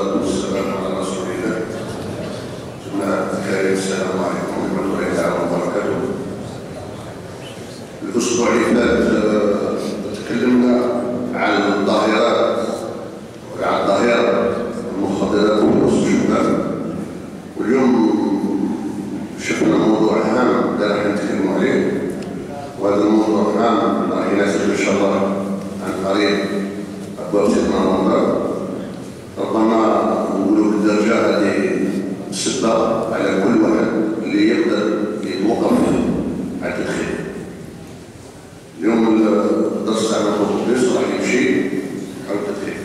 والصلاة والسلام على رسول الله. السلام عليكم ورحمة الله تعالى وبركاته. الأسبوع اللي فات تكلمنا عن الظاهرات وعن ظاهرة المخدرات في الشباب، واليوم شفنا موضوع هام راح نتكلموا عليه، وهذا الموضوع هام راح يناسب إن شاء الله عن قريب أبواب سيدنا رمضان. ربما نقولوا بالدرجة هذه السبة على كل واحد اللي يقدر يوقف على التدخين. اليوم الدرس تاعنا الخصوصي راح يمشي على التدخين.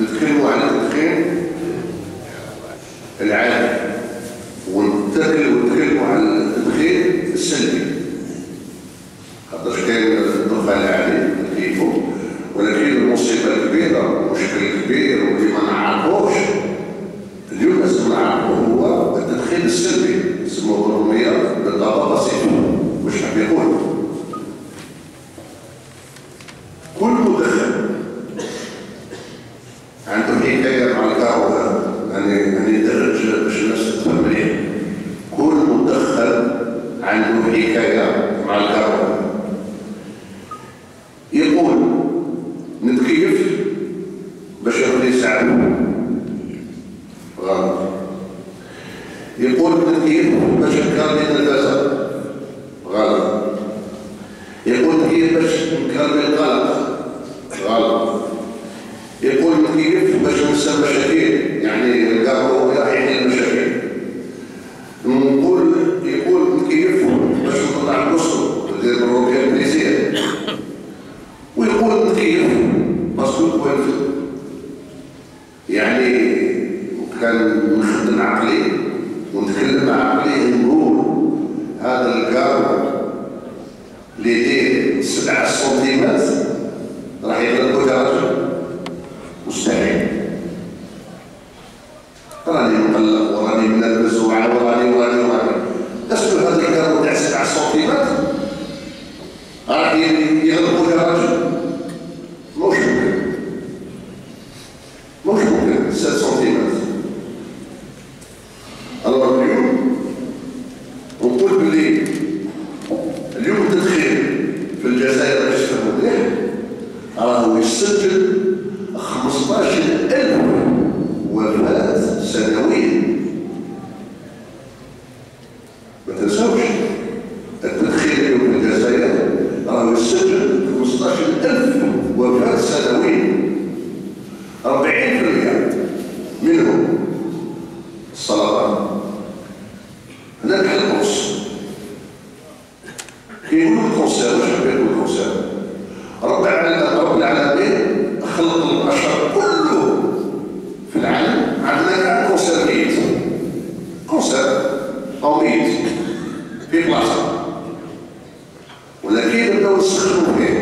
نتكلموا عن التدخين العادي، ونتكلموا عن التدخين السلبي. خاطر كاين الدخان العادي كيفو، ولكن المصيبه الكبيره والمشكل الكبير واللي ما نعرفوش اليوم لازم نعرفه هو التدخين السلبي، يسموه بالروميه بالطبع بسيط. واش حاب يقول؟ كل مدخن عنده حكايه مع القهوه، يعني درج باش الناس تفهم مليح. كل مدخن عنده حكايه مع القهوه. يقول نتكيف باش ياخذ يساعدو، غلط. يقول نتكيف باش نكربي النفاسه، غلط. يقول نتكيف باش نكربي القلق، غلط. يقول نتكيف باش ننسى المشاكل، يعني القهوه يحل المشاكل. يقول نتكيف باش نطلع القصر ندير الروبيه الانجليزيه. ويقول نتكيف باسكو كويس، يعني كان نخدم عقلي ونتكلم مع عقلي، نقول هذا القهوه اللي يدير 7 سنتيمات راح يغلبو درجه، مستحيل. راني مقلق وراني منرفز وراني اسكو هذا القهوه تاع 7 سنتيمات راح يغلبو درجه؟ مش ممكن 7 سنتيمات. alors اليوم نقول باللي اليوم التدخين في الجزائر باش تفهموا مليح راهو يسجل 15,000 وفاة سنويا. ما تنساوش التدخين اليوم في الجزائر راهو يسجل 15,000 وفاة سنويا. 40% منهم السرطان. هناك القرص كيقولوا الكونسير. واش حاب يقول الكونسير؟ رب العالمين خلق البشر كله في العالم، عندنا كاع كونسير ميت، كونسير او ميت في بلاصه، ولكن بداو يسخنوا فيه.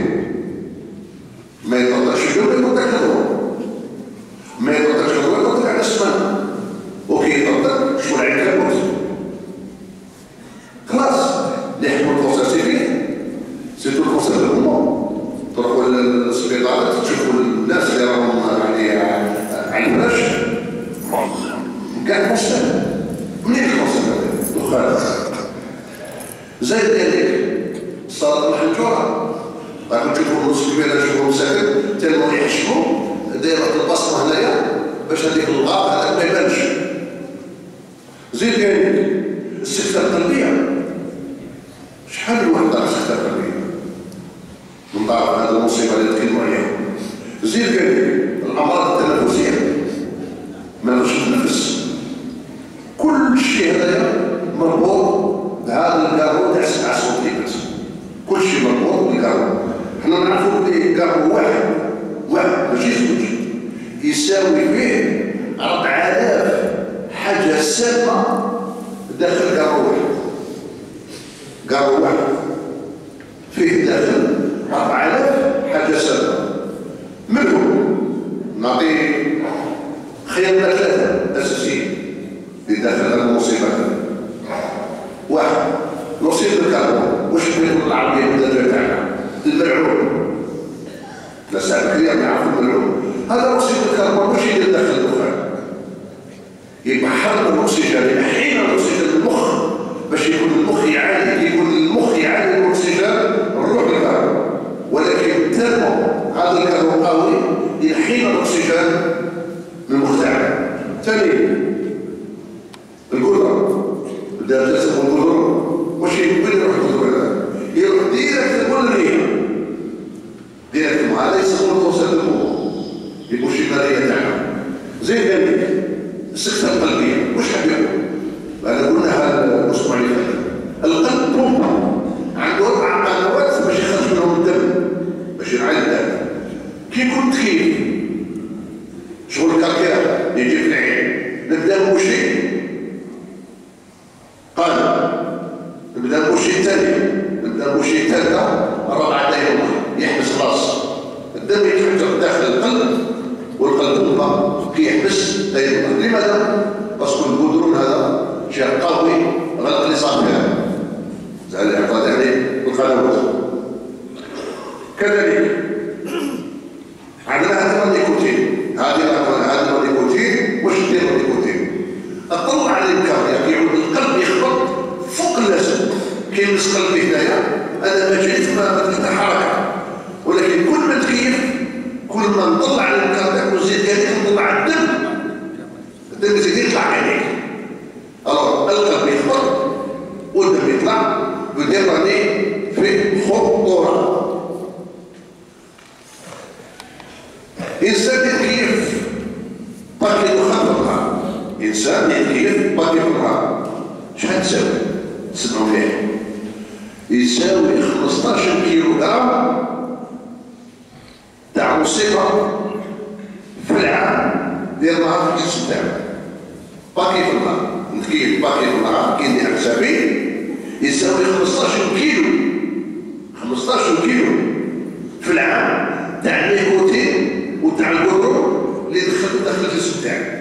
ما يطلعش اليوم يطلع كذا، ما يطلعش اليوم يطلع على السماء، وكي يطلع شكون العنكبوت خلاص اللي يحمل الكونسير فيه سيتو الكونسير دو المومون. تروحوا للسبيطارات تشوفوا الناس اللي راهم يعني على الفراش كاع كونسير. منين الكونسير هذا؟ دخان. زايد ذلك السرطان الحنجره، راكم تشوفوا النص كبيره، تشوفوا مساكن تالمو يحشموا دايره البصمه هنايا باش هذيك الغاب هذاك ما يبانش. زيد كاين السكته القلبيه. شحال من واحد طاح السكته القلبيه من طرف هذه المصيبه اللي نتكلموا عليها. زيد كاين الامراض التنفسيه، ما نقدرش نتنفس. كل شيء هذايا مربوط بهذا الكاربون تاع 7 سنتيمتر. كل شيء مربوط بالكاربون. حنا نعرفوا بلي الكاربون واحد ماشي زوج يساوي فيه 4000 حاجه سامه داخل كاربون واحد فيه داخل 4000 حاجه سامه. منهم نعطي خيارنا 3 اساسيين اللي داخل هذه المصيبه. واحد نصيب الكربون. واش نقول العربيه بالدرجه تاعنا؟ الملعون. لا ساعه ايام يعرفوا الملعون. هذا اكسيد الكربون ماشي يدير داخل الدخان، يبحر الاكسجين، يحيل الاكسجين للمخ باش يكون المخ يعالج، يكون المخ يعالج الاكسجين الروح للكربون. ولكن الترمو هذا الكربون قوي يحيل الاكسجين للمخ تاعنا. ثاني القدره بدا تسمى القدره ماشي وين يروح القدره، يروح ديريكت القدريه ديريكت. هذا يسمونه توصيل المخ يبقوا شي ماليه تاعنا زي ذلك. السكتة القلبية واش حاب يقول؟ أنا قلنا الأسبوع اللي فات القلب بومبا عنده 4 قنوات باش يخرج منهم الدم باش يرعى الدم. كي يكون تكييف شغل الكركير يجي في العين، نبدا بوشي قال، نبدا بوشي الثاني، نبدا بوشي الثالثة، الرابعة دايما يحبس خلاص الدم يتحجر داخل القلب، والقلب بومبا كي يحبس دايما. لماذا؟ باسكو الجدرون هذا شيء قوي غلق النظام فيها زعل الاعتراض عليه والقنوات. كذلك عندنا هذا النيكوتين، هذا النيكوتين واش دير النيكوتين؟ اطلع على الكاردياك يعود القلب يخبط فوق اللازم. كيلمس قلبي هنايا انا ما جيت ما درت حركه، ولكن كل ما تكيف كل ما نطلع على الكاردياك ونزيد كذلك نطلع الدم يزيد يطلع عليك. الوغ القلب يخبط والدم يطلع ويدير راني في خطوره. إنسان يتكيف باكي دخان في النهار، إنسان يتكيف باكي في النهار شحال تساوي؟ سمعوا مليح، يساوي 15 كيلو غرام تاع مصيبة في العام ديال النهار في الجسم تاعنا. باكي في النهار نتكيف باكي في النهار كي ندير حسابي يساوي 15 كيلو 15 كيلو في العام تاع النيكوتين وتاع القدرون اللي دخل الجسم تاعي.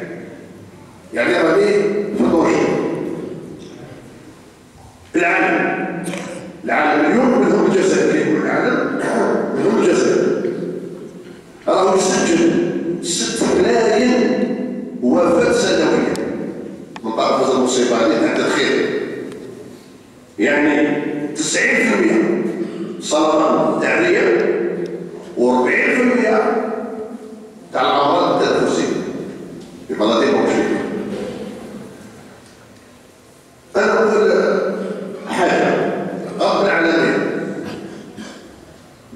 يعني راني في دوشة العالم اليوم منهم الجزائر، كيقولوا العالم منهم الجزائر راهو يسجل 6 ملايين وفاة سنويا من طرف هذه المصيبة هذه تاع التدخين. يعني 90% سرطان تاع الرئة و40% تاع الأمراض التنفسية يبقى ديما مشكلة. أنا أقول حاجة قبل علامين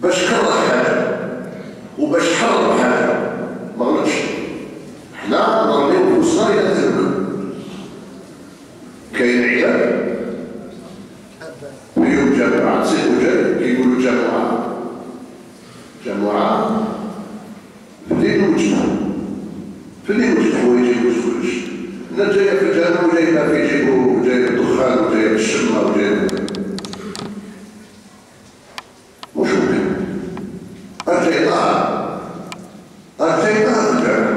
باش كره حاجة وباش حرم حاجة ما غلطش. حنا نرميو فلوسنا إلى الذنب. كاين عباد فيهم جامعة سيكو كيقولوا جماعة في الليل وجهه هو يجيبو الفلوس. الناس جايه في الجامع وجايبها في جيبه وجايب الدخان وجايب الشمه وجايب مش ممكن. ارجعي طاهر في الجامع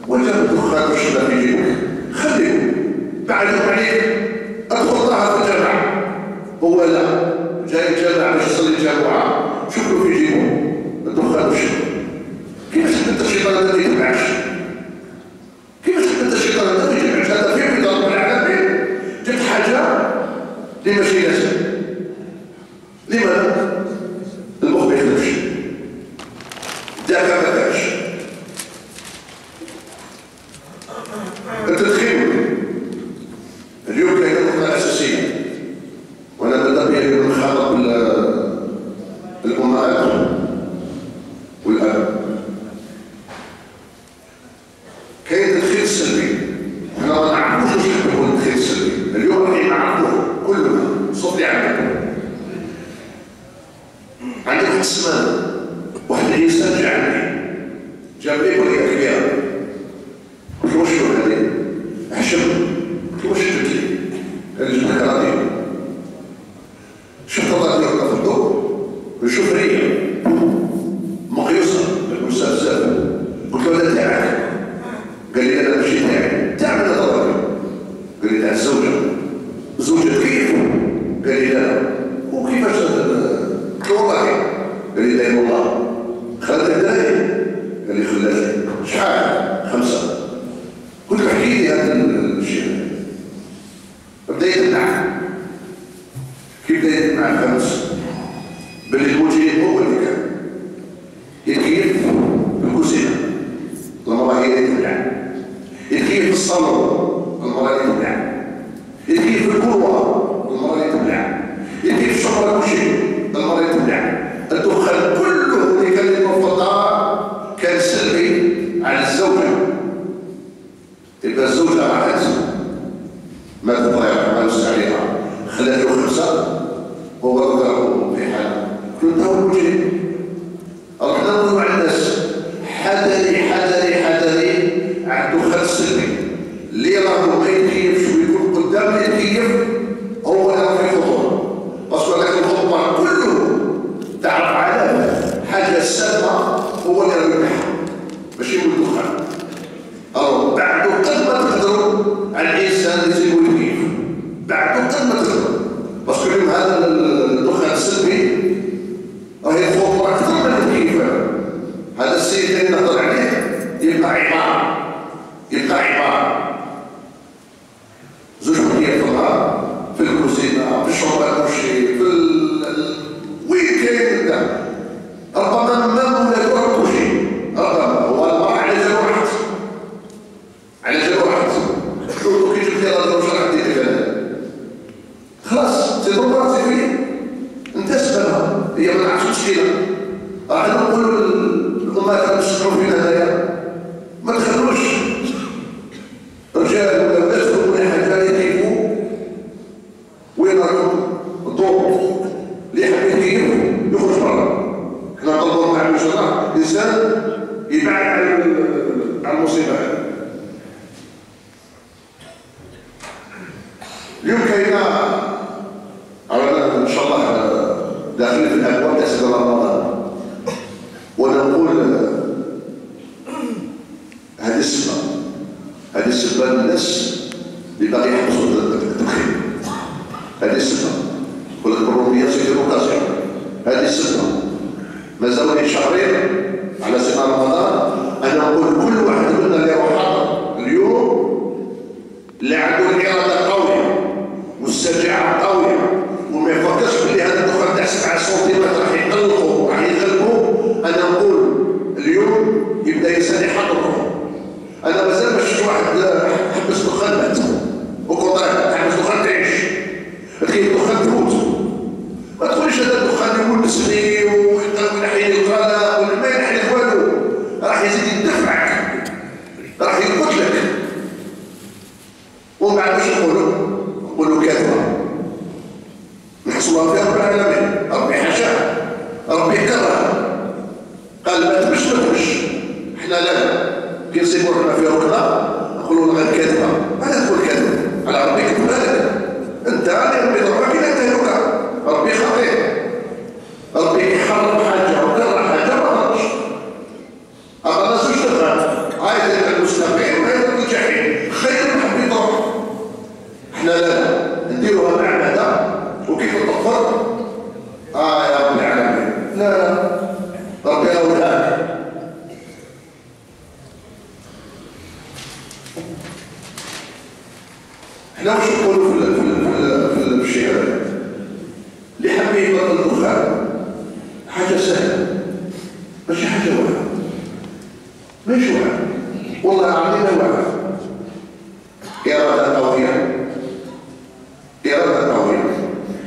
وجاب الدخان والشمه في جيبك خليه بعدهم عليك. ادخل طاهر في الجامع هو لا جاي الجامع باش يصلي الجامعه شوفوا في جيبه الدخان والشمه. كيفاش تبدا الشيطان هذا ما يتبعش؟ كيفاش تبدا الشيطان هذا ما يتبعش؟ هذا فيه رب العالمين جبت حاجه اللي ماشي لازم. لماذا؟ المخ ما يخدمش، الذاكره ما دارش. التدخين اليوم كاين نقطه اساسيه وانا ماذا بيا اليوم نخاطب الامهات والاب. كاين التدخين السلبي، احنا ما نعرفوش واش يكون التدخين السلبي. اليوم راح نعرفوه كلنا صوت اللي عندنا. عندي واحد السمانه واحد الانسان جاب لي وليا كبيره قلت له شنو هذه؟ حشم قلت له واش جبت لي؟ قال لي جبت لك راديو. شفت الراديو في الضوء نشوف ريا مقيوسه بالمسافه بزاف. قلت له هذا تاعك؟ قال لي انا ماشي تاعي. تاع من هذا الراديو؟ قال لي تاع الزوجه كيف؟ قال لي لا. وكيفاش؟ قلت له والله. قال لي لا والله خالد داير الشيء بدا يتبع كيف بدا يتبع الخمس باللي المجيب هو اللي كان يتكيف بالكوسينه المراه هي اللي تبلع، يتكيف في الصالون المراه اللي تبلع، يتكيف في القروه المراه اللي تبلع، يتكيف في الشقره كل شيء المراه اللي تبلع. الدخان كله اللي كان يتوفر كان سلبي على الزوجه. يبقى الزوجه راحت ما تضيع ما نسى عليها خلات له خمسه وهو ضربه في حاله كنت هو المجرم. رحنا نقولوا على الناس حذري حذري حذري على الدخان السلبي اللي راهو ما يتكيفش ويكون قدام يتكيف هو اللي راه في خطوره. باسكو هذاك الخطوه كله تعرف على حاجه سامه هو اللي راه يربح ماشي من الدخان. بعد قد ما تقدروا على الانسان اللي يسيبوا يتكيف بعد قد ما تقدروا باسكو اليوم هذا الدخان السلبي راهي خطوره اكثر من التكييف. هذا السيد اللي نهضر عليه يبقى عباره زوج حيات الله في الكوزينه في الشرطه كل شيء في وين كاين قدام ربما ما ولا كل شيء ربما هو المراه على جال واحد شوفوا كي جبتي هذا الرجل عندي كذا خلاص سي دونك فيه انت سببها هي ما عرفتش مشكله. راح نقولوا الامهات اللي تشكروا فينا هنايا ما تخلوش رجال ولا ولاد يدخلوا حاجه يكيفوا وين راهم الضوء اللي يحب يكيف يخرج برا. حنا نطلبوا مع المجتمع الانسان يبعد على المصيبه. اليوم كاينه ان شاء الله داخلين في الابواب تاع شهر رمضان ونقول هذه السبه للناس اللي باغي يحبسوا التدخين. هذه السبه يقول لك الروميه سيدي اوكازيون. هذه السبه مازال شهرين على شهر رمضان. انا نقول كل واحد منا اللي راح حاضر اليوم اللي عنده الاراده قويه والشجاعه قويه وما يفكرش بلي هذا الدخان تاع 7 سنتيمتر راح يقلقوا راح يغلبوا. انا نقول اليوم يبدا الانسان يحضر. انا مازال ما شفتش واحد حبس دخان مات وكونترا حبس دخان تعيش كاين الدخان تموت. ما تقوليش هذا الدخان يقول بسني وينحي القلق ولا ما ينحي والو راح يزيد يدفعك راح يقتلك. ومن بعد واش نقولوا كذبه نحصلوها في رب العالمين. ربي حاشاه ربي كره قال ما تمش احنا لا كي نصيبوا روحنا في ركنه نقولوا غير كذبه. ماذا تقول كذبه على ربي كذبه لك انت اللي ربي ضربك لا تهلك. ربي خطير ربي يحرم حاجه وكره حاجه ما تقدرش. اما الناس واش تفهم عايز المستقيم وهذا الجحيم خير من حب يضر. احنا لا نديروها مع هذا وكيف تغفر يا رب العالمين. لا ربي اولاد احنا واش نقولوا في الشعر اللي حاب يبطل الدخان حاجه سهله ماشي حاجه واعره ماشي واعره والله العظيم واعره. اراده قويه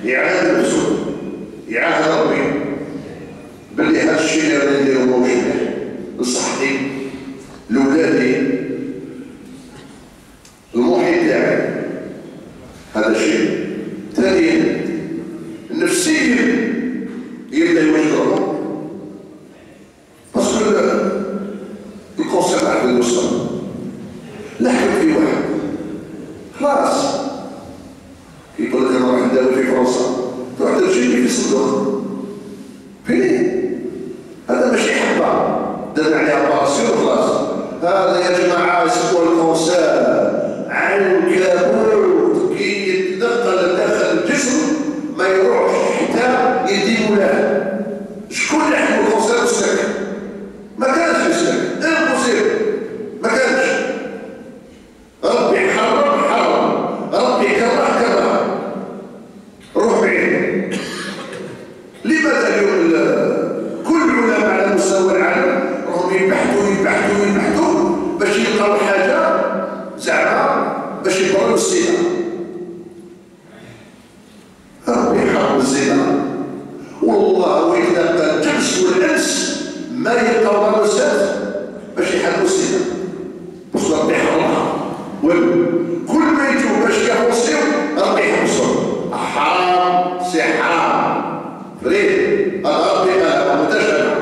يعاهد الرسول يعاهد ربي باللي هذا الشيء اللي غادي نديرو ماهوش مليح لصحتي لولادي المحيط تاعي. هذا الشيء ثانيا النفسيه يبدا يوجههم باسكو الكونسيبت عند المستوى لحق في واحد خلاص يقول لك انا راح نداوي في فرنسا تروح ترجيني في صندوق فين هذا ماشي حبه درنا عليها باراسيون وخلاص. هذا يا جماعه يسموه الكونسير عنكبوت كي يتنقل داخل الجسم ما يروحش حتى يدي مولاه. شكون اللي حكم الكونسير والسكن؟ ما كانش في السكن امبوسيبل ما كانش المسلمه باش ربي يحرمها. كل ما يجوا باش يحوصيو ربي يحوصهم. حرام سي حرام فريد ربي ما متجنا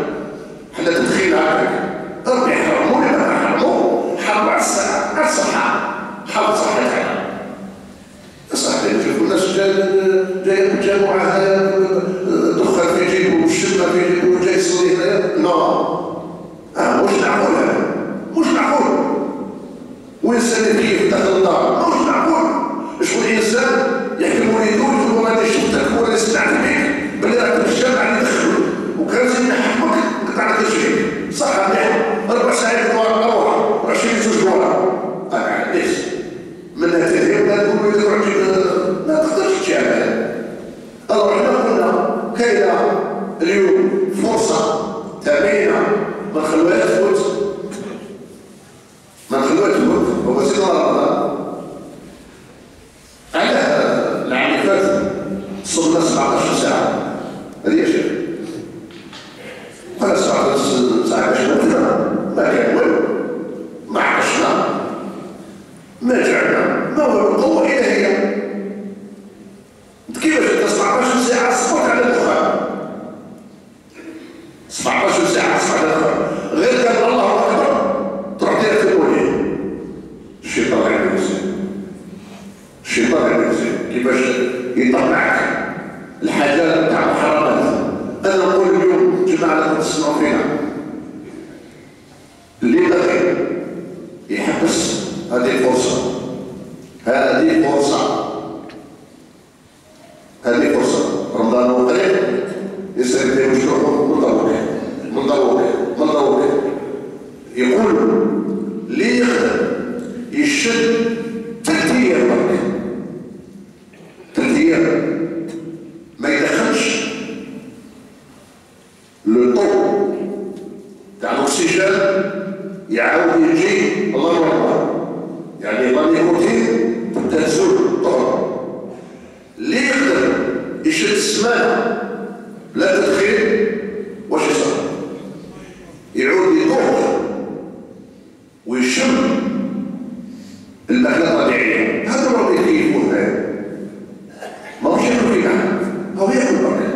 حنا تدخين هكاك ربي يحرموا لي ما يحرموا حرم على الصحه حرم صحتنا صحيح. نشوفوا الناس جاي مجموعه دخل في جيبه والشمه في جيبه وجاي يصلي هنايا مش معقول هذا مش معقول. وإنسان كيف داخل الدار مش معقول. شكون إنسان يحكم وليدو يقول له راني شفتك ولا سمعت بك بلي راك في الجامع اللي دخلوا وكان زين نحكمك نقطع لك الشيء صح مليح 4 ساعات نروح 20 زوج دولار أنا عنديش منها تهيب لا تقول لي تروح ما تقدرش تعمل. الله حنا قلنا كاينه اليوم فرصه ثمينه ما نخلوهاش تفوت ما نخلوهاش تفوت. هو سيدنا رمضان على العام اللي فات صرنا 17 ساعه هذه يا شيخ ولا 17 ساعه ما كان والو ما عشنا ما جعنا ما هو القوه الالهيه. كيفاش 17 ساعه صبرت على الدخان 17 ساعه صبرت على الدخان غير قال الله اكبر تروح دير في المولين. الشيطان عنده زين الشيطان عنده زين كيفاش يطلعك الحاجات تاع الحرامات. انا نقول اليوم جماعه اللي تسمعوا فينا اللي بغي يحبس هذه فرصه هذه فرصه هذه فرصه. رمضان هو قريب يصير فيه مشروع من ضروك يقول اللي يخدم يشد 3 ايام برك 3 ايام ما يدخلش لو طو تاع الاكسجين يعاود يجي الله اكبر يعني يظل نيكوتين تبدا تزول الطهر. اللي يقدر يشد السمانه لا تدخين واش يصير؟ يعود يطوف ويشم الماكله الطبيعيه. هذا هو اللي يكيفون ما هوش ياكل فيك هو ياكل برك.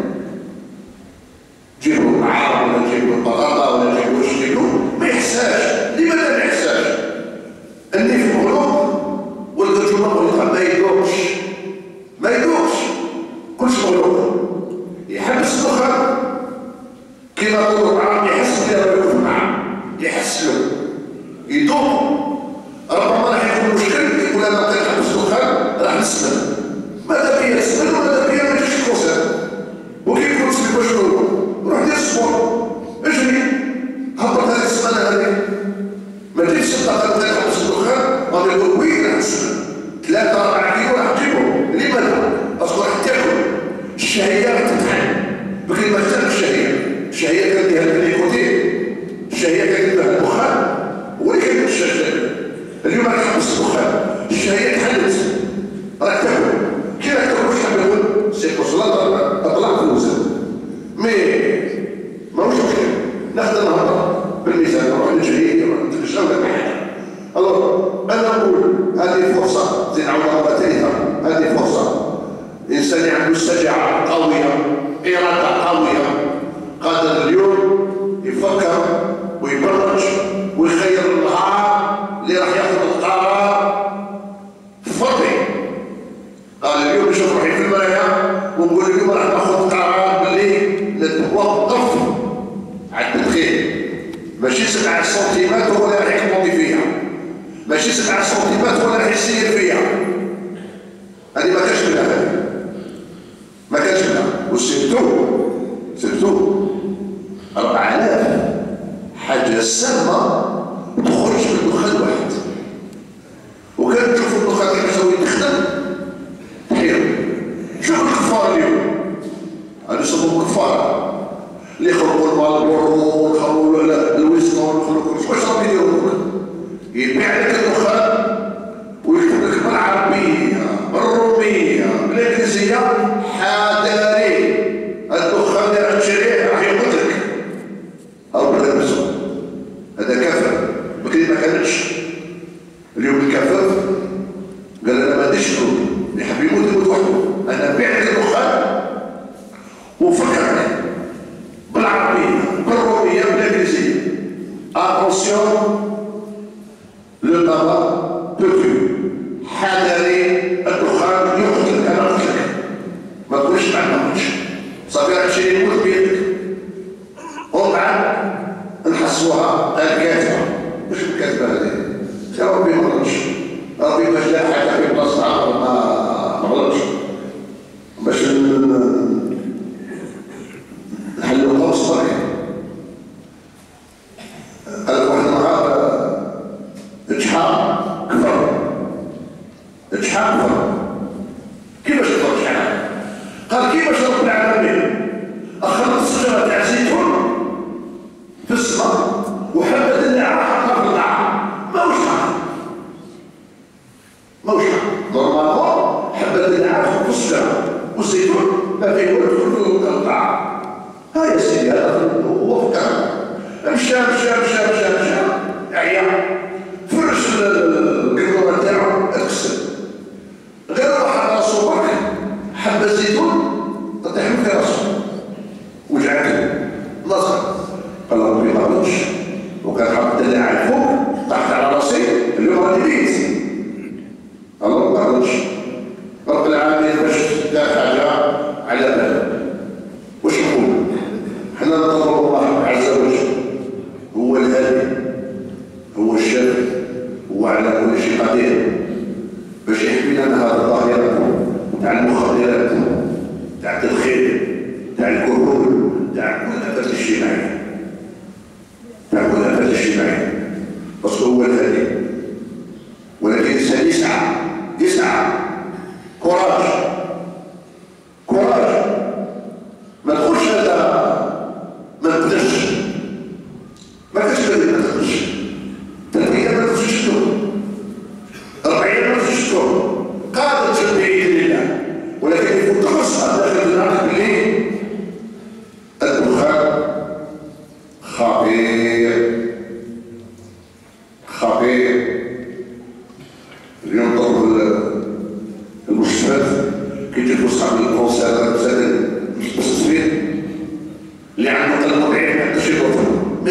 جيبوا الطعام ولا جيبوا البطاطا ولا جيبوا واش جيبوا ما يحساش. لماذا ما يحساش؟ النيف مغلوق والقرجومه مغلوقه ما يدوقش كلش مغلوق. يحبس الدخان كيما طول الطعام يحس بلي راه ياكل الطعام يحس له يدوق. ربما راح يكون مشكل يقول انا كنحبس الدخان راح نسلم ماذا بيا نسلم وماذا بيا ما يجيش الكونسير. وكي يكون سلم شنو روح دير السبور اجري هبط هذه السمانه هذه ما تجيش الطاقه تاعك تحبس الدخان غادي يقول وين راح نسلم 3 4 كيلو راح تجيبهم. لماذا؟ اصلا راح تاكل الشهيه راح تتحل بكل ما تاكل الشهيه كان فيها النيكوتين الشهيه كان فيها الدخان هو اللي كان الشهيه. اليوم راح تحبس الدخان الشهيه تحلت راح تاكل كي راح تاكل واش تحب سي كونسولات اطلع في الوزن مي ماهوش مشكل ناخذ النهارده بالميزان نروح نجري نروح نتمشى ولا حاجه. الوغ انا نقول هذه فرصه زين نعاودها مره ثالثه هذه فرصه انسان عنده شجاعه قويه اراده قويه قادر اليوم يفكر ويبرج ويخير النهار اللي راح ياخذ القرار فضي. قال اليوم نشوف روحي في المرايه ونقول اليوم راح ناخذ قرار باللي نتوقف على التدخين. ماشي 7 سنتيمات هو اللي راح يكمضي فيها ماشي 7 سنتيمات هو اللي راح يسير فيها. هذه ما كانش منها هذه ما كانش منها. وسبتو 4000 حاجه سامه تخرج من دخان واحد. وكان تشوف الدخان كيف يسوي تخدم حلو. شوف الكفار اليوم هذا يسموه كفار اللي يخرجوا المالبورو ويخرجوا الويسكي ويخرجوا واش راهم يديروا يبيع لك الدخان ويكتب لك بالعربيه بالروميه بالانجليزيه حذاري الدخان اللي راح تشريه راح يقتلك او بالرمز. هذا كافر بكري attention, le tabac peut tuer. حذري الدخان يقتل كما قلت لك. ما تقولش ما عندهمش. صافي هذا الشيء يموت بيدك. ومن بعد نحسوها الكاتبه. واش الكاتبه هذه؟ يا ربي ما غلطش. ربي باش لا حاجه في بلاصتها ما غلطش. باش نحلوا القوس برك. قال لك واحد النهار اجحام كفر. اجحام كفر. كيفاش كفر اجحام؟ قال كيفاش رب العالمين اخرج الشجره تاع الزيتون في السماء وحبت النعام حطها في القاع. ماهوش حق. ماهوش حق. نورمالمون حبت النعام في الشجره والزيتون ما فيه والو كله في القاع. ها يا سيدي هذا هو فكر. مشى عيا فرش القدوره تاعو اكسر. غير روح على راسو برك حبه الزيتون تطيح في راسو وجعته نصر. قال ربي ما غلطش وكان حط الدلع الفوق طاحت على راسي اليوم راني بيت. الله ما غلطش. رب العالمين باش دار حاجه على باله. واش نقول؟ حنا نطلب الله عز وجل هو الهادي هو الشافي هو على كل شيء قدير باش يحمينا من هذه الظاهره تاع المخدرات تاع التدخين تاع الكحول تاع كل الافات الاجتماعيه باسكو هو الهادي. ولكن الانسان يسعى كوراج ما تقولش هذا ما تقدرش ما تقدرش ما تقدرش 3 ايام ما تقدرش تشتغل 4 ايام ما تقدرش تشتغل قادر تشد باذن الله. ولكن يكون تخصص داخل دماغك باللي الدخان خطير. اليوم طلب المستشفيات كي تجيبوا صاحب الكونسير المستشفيات اللي عنده قلب ضعيف ما يقدرش يضرب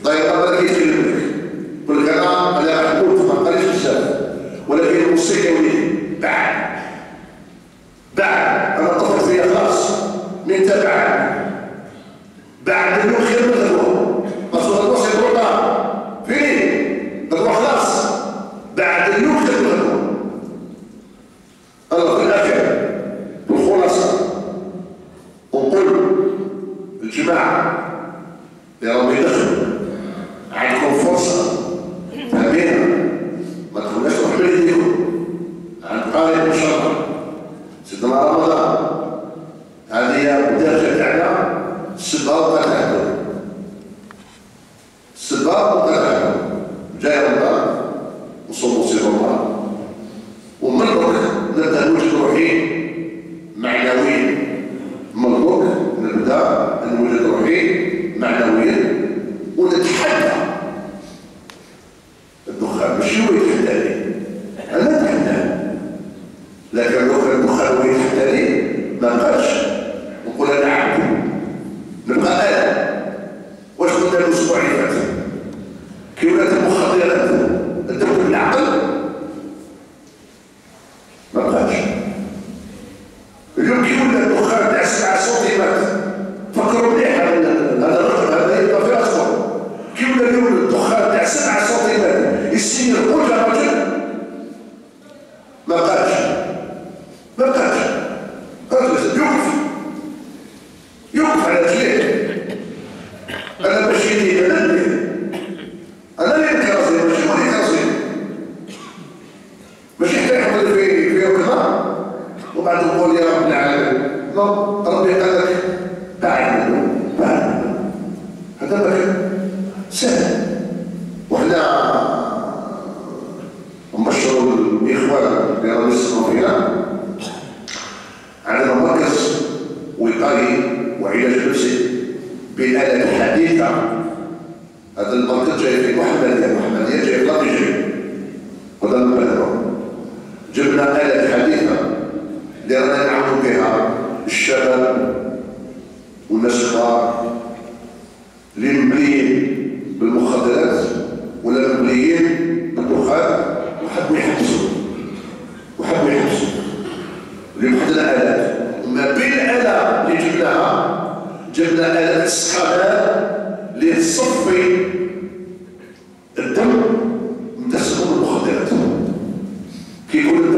داير بالك يتكلم لك يقول لك انا راح نموت ما قاليش بزاف. ولكن الموسيقى وليدي بعد انا طفت فيها خلاص من بعد اليوم خير من الغدوه باسكو الغدوه سي بروطا فيني الغدوه خلاص بعد اليوم خير من الغدوه. الله في الاخر الخلاصه ونقول الجماعه يا ربي دخلوا عندكم فرصه فهمينا ما تخلوناش تروح بيديكم عند قارئ مشرف سيدنا رمضان. هذه هي الدرجه تاعنا السباب وقتلها جاي رمضان نصوموا سير رمضان ومن درك نبدا نوجد روحين معنويين. مبروك نبدا نوجد روحين معنويين ونتحدى الدخان. ماشي هو يتحداني انا نتحداه. لكن لو كان الدخان هو يتحداني ما بقاش نقول انا عبد نبقى انا. واش قلنا الاسبوع اللي فات كي ولات المخدرات تدخل بالعقل ما بقاش. اليوم كي ولا الدخان تاع 7 سنتيمات فكروا مليح هذا الرقم هذا يبقى في اصبع. كي ولا اليوم الدخان تاع 7 سنتيمات يسير كل رجل ما بقاش يوقف على رجليه. انا ماشي انا اللي نكرزي ماشي هو اللي يكرزي. ماشي حتى يحط في وكذا وبعد نقول يا رب العالمين لا ربي قال لك بعد منه هذا مكان سهل. وحنا نبشروا الاخوان اللي راهم يسمعوا فينا عندنا مركز وقائي وعلاج نفسي بالآلة الحديثة. هذا المركز جاي في محمدية جاي في لاطيجي وهذا المبادرة. جبنا آلة حديثة اللي رانا نعاونوا بها الشباب والناس الكبار اللي مبليين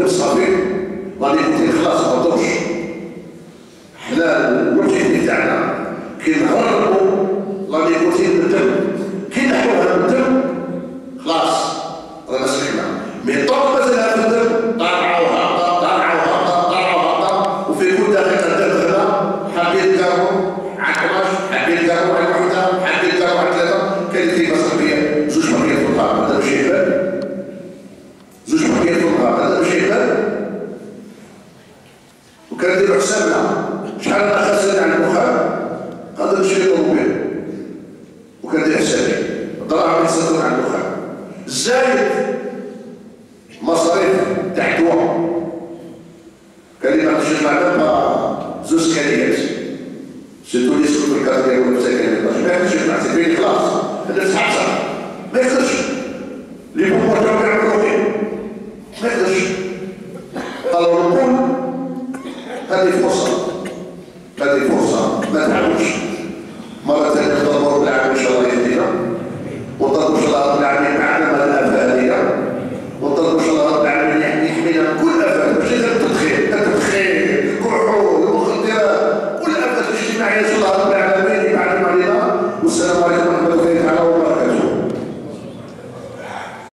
صافي غادي نكون خلاص ما دوش. حنا الوجه تاعنا كي نهربوا غادي نكون من الدم، كي نحوها من الدم خلاص رانا سلكنا. مي طول مازالها في الدم طالعه وهابطه طالعه وهابطه طالعه وهابطه، وفي كل دقيقه الدم غدا حابين نكرهوا على 11 حابين نكرهوا على 1 حابين نكرهوا على 3. كاين كيما صافيه زوج مرات في النهار هذا ماشي يبان، زوج مرات في النهار هذا ماشي يبان. وكنديروا حسابنا شحال انا خاسر على الدخان قادر نشري طوموبيل، وكندير حسابي الدراهم يتصدرون على الدخان، زايد مصاريف تاع الدواء. كان لي بعض الشيء معنا زوج سكانيات سيرتو لي سكوت الكاس ديالو المساكن ما يقدرش يطلع سيبيني خلاص الناس حبسه ما يقدرش اللي هو تاعو يعملوا فيه ما يقدرش. قالوا نقول هذه فرصه، هذه فرصه ما تعاودش مرة ثانية. نضربوا بالعام إن شاء الله يهدينا، ونضربوا إن شاء الله بالعام